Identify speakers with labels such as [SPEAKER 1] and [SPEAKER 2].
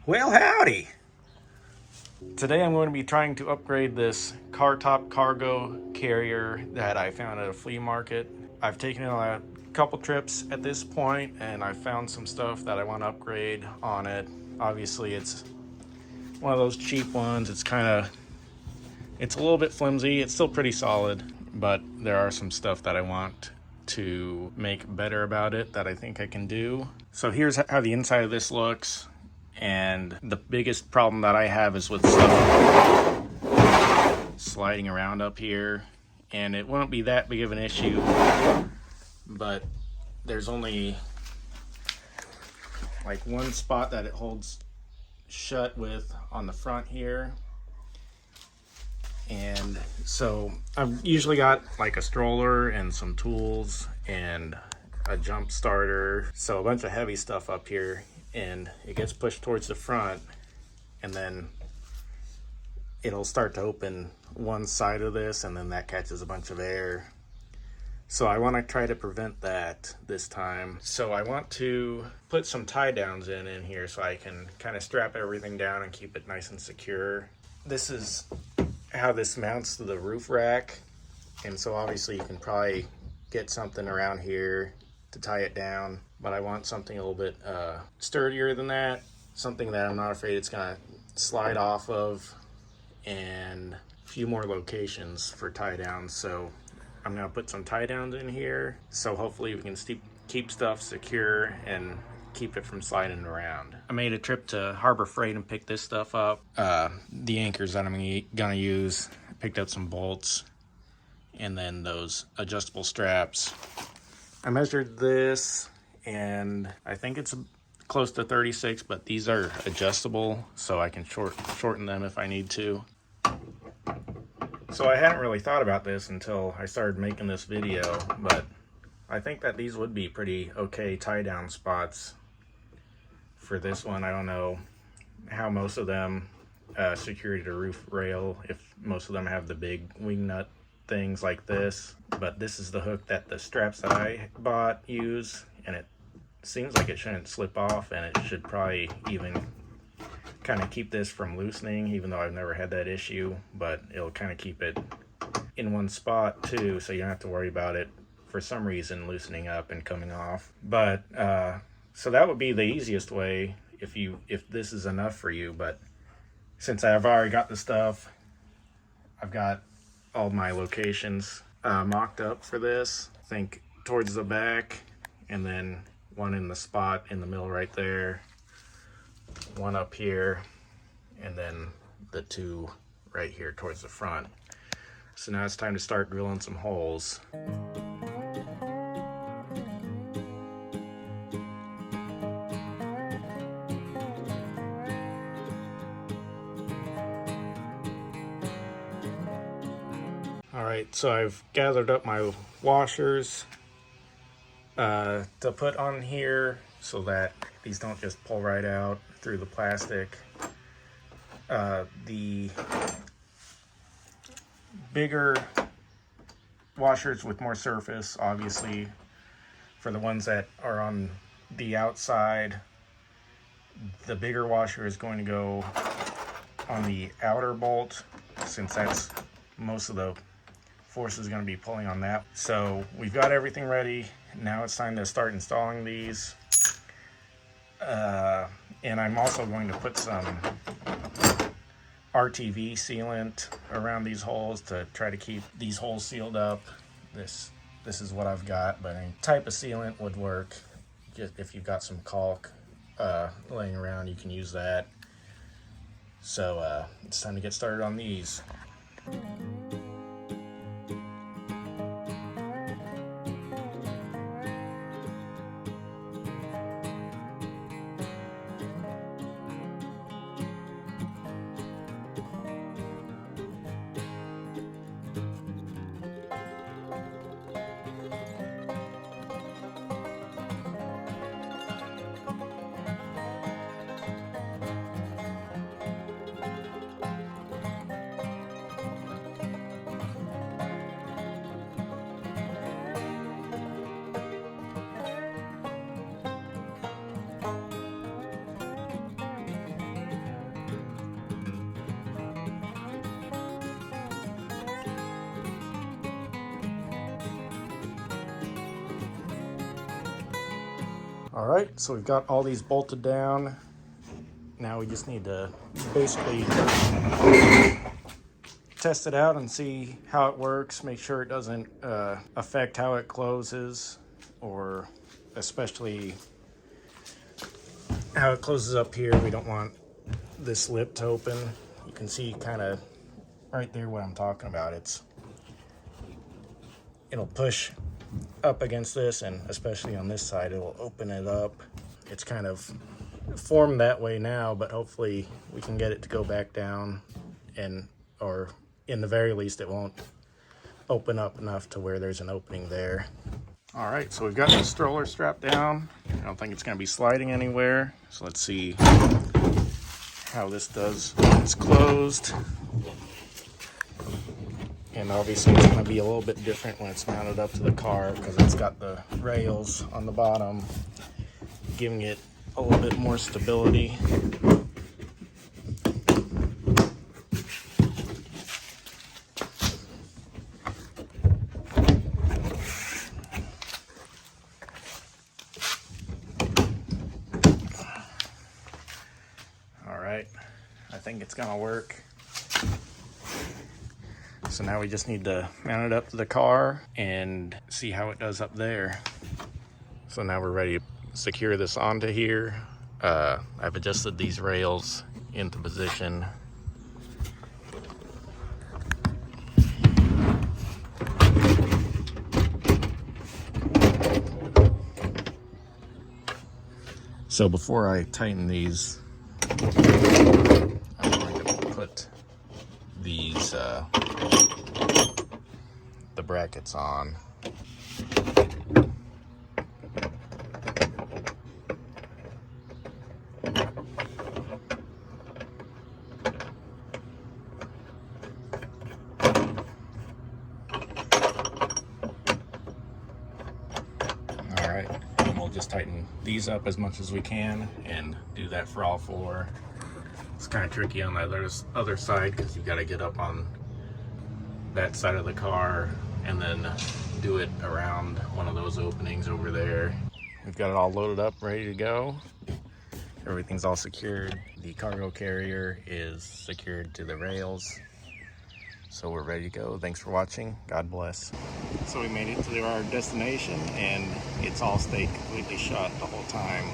[SPEAKER 1] Well, howdy! Today I'm going to be trying to upgrade this car top cargo carrier that I found at a flea market. I've taken it on a couple trips at this point and I found some stuff that I want to upgrade on it. Obviously it's one of those cheap ones. It's a little bit flimsy. It's still pretty solid, but there are some stuff that I want to make better about it that I think I can do. So here's how the inside of this looks. And the biggest problem that I have is with stuff sliding around up here. And it won't be that big of an issue, but there's only like one spot that it holds shut with on the front here. And so I've usually got like a stroller and some tools and a jump starter. So a bunch of heavy stuff up here, and it gets pushed towards the front and then it'll start to open one side of this and then that catches a bunch of air. So I want to try to prevent that this time. So I want to put some tie downs in here so I can kind of strap everything down and keep it nice and secure. This is how this mounts to the roof rack, and so obviously you can probably get something around here to tie it down, but I want something a little bit sturdier than that, something that I'm not afraid it's gonna slide off of, and a few more locations for tie downs. So I'm gonna put some tie downs in here so hopefully we can keep stuff secure and keep it from sliding around. I made a trip to Harbor Freight and picked this stuff up. The anchors that I'm gonna use, I picked up some bolts and then those adjustable straps. I measured this and I think it's close to 36, but these are adjustable so I can shorten them if I need to. So I hadn't really thought about this until I started making this video, but I think that these would be pretty okay tie down spots for this one. I don't know how most of them secure to roof rail, if most of them have the big wing nut things like this, but this is the hook that the straps that I bought use, and it seems like it shouldn't slip off, and it should probably even kind of keep this from loosening, even though I've never had that issue, but it'll kind of keep it in one spot too, so you don't have to worry about it for some reason loosening up and coming off. But so that would be the easiest way if this is enough for you. But since I've already got the stuff, I've got all my locations mocked up for this. I think towards the back, and then one in the spot in the middle right there, one up here, and then the two right here towards the front. So now it's time to start drilling some holes. Alright, so I've gathered up my washers to put on here so that these don't just pull right out through the plastic. The bigger washers with more surface, obviously, for the ones that are on the outside, the bigger washer is going to go on the outer bolt, since that's most of the force is going to be pulling on that. So we've got everything ready. Now it's time to start installing these. And I'm also going to put some RTV sealant around these holes to try to keep these holes sealed up. This is what I've got, but any type of sealant would work. Just if you've got some caulk laying around, you can use that. So it's time to get started on these. All right, so we've got all these bolted down. Now we just need to basically test it out and see how it works, make sure it doesn't affect how it closes, or especially how it closes up here. We don't want this lip to open. You can see kind of right there what I'm talking about. It'll push up against this, and especially on this side, it will open it up. It's kind of formed that way now, but hopefully we can get it to go back down, and or in the very least it won't open up enough to where there's an opening there. All right, so we've got the stroller strapped down. I don't think it's going to be sliding anywhere, so let's see how this does when it's closed. And obviously it's going to be a little bit different when it's mounted up to the car, because it's got the rails on the bottom, giving it a little bit more stability. All right, I think it's going to work. So now we just need to mount it up to the car and see how it does up there. So now we're ready to secure this onto here. I've adjusted these rails into position. So before I tighten these, I'm going to put these the brackets on. All right, and we'll just tighten these up as much as we can and do that for all four. It's kind of tricky on the other side because you got to get up on that side of the car and then do it around one of those openings over there. We've got it all loaded up, ready to go. Everything's all secured. The cargo carrier is secured to the rails. So we're ready to go. Thanks for watching. God bless. So we made it to our destination, and it's all stayed completely shut the whole time.